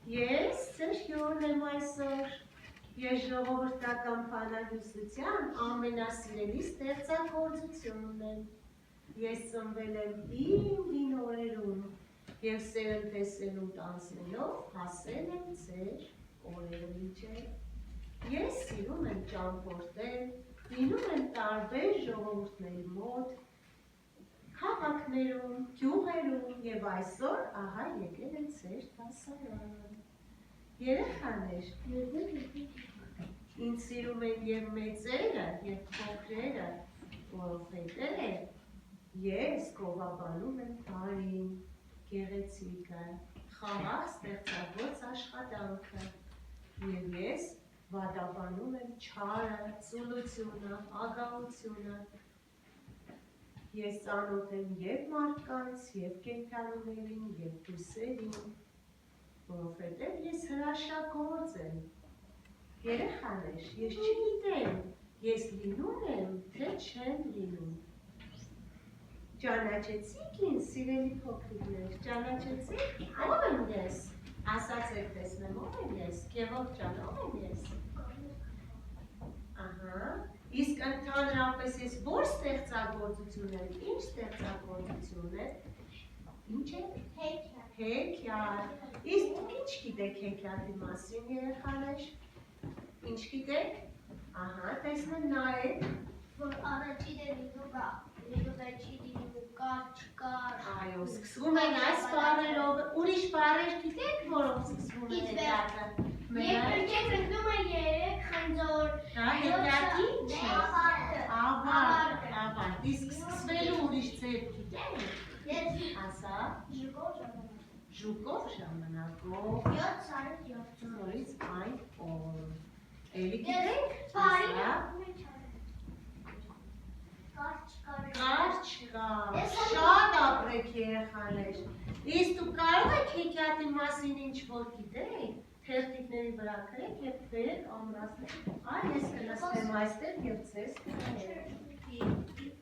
Ես ձեր հյուրն եմ այսօր, ես ժողովրդական բանահյուսության ամենասիրելի ստեղծագործությունն եմ, ես ծնվել եմ իմ հին օրերում և սերնդեսերունդ անցնելով հասել եմ ձեր օրերը միջև, ես սիրում եմ ճամփորդել, լինում եմ տարբեր ժողովուրդների մոտ, քաղաքներում, գյուղերում և այսօր ահա եկել եմ ձեր դասարան։ Երեխաներ, ինձ սիրում են և մեծերը, և փոքրերը, որովհետև ես գովաբանում եմ բարին, գեղեցիկը, խաղաղ ստեղծագործ աշխատանքը, և ես վատաբանում եմ չարը, ծուլությունը, ագահությունը, ես ծանոթ եմ և մարդկանց, և կենդանիներին, և բույսերին, որովհետև ես հրաշագործ եմ։ Երեխաներ, ես չգիտեմ, ես լինում եմ, թե չեմ լինում։ Ճանաչեցիք ինձ, սիրելի փոքրիկներ, ճանաչեցիք, ով եմ ես, ասացեք տեսնեմ, ով եմ ես, Գևորգ ջան, ով եմ ես։ Իսկ ընդհանրապես ես որ ստեղծագործություն եմ, ինչ ստեղծագործություն է, ինչ է։ Հեքիաթ։ Իսկ դուք ինչ գիտեք հեքիաթի մասին, երեխաներ։ Ինչ գիտեք։ Տեսնեմ նայեք։ Որ առաջին է լինում վերջին լինում կար, չկար։ Այո, սկսվում են այս բառերով, ուրիշ բառեր գիտեք, որով սկսվում է հեքիաթը։ Երբ ընկնում է երեք խնձոր։ Հեքիաթի ինչ է։ Ավարտ, իսկ սկսվելու ուրիշ ձև գիտեք։ Ասա։ Ժուկով ժամանակով։ 7 սարից 7 նորից այն օր։ Էլի գիտեք։ Կար չկար, շատ ապրեք երեխաներ։ Իսկ դուք կարող եք հեքիաթի մասին ինչ-որ գիտեք, թերթիկների վրա գրեք և բերեք ամրացնեք։ Ես կնստեմ այստեղ և ձեզ կհայտնեմ։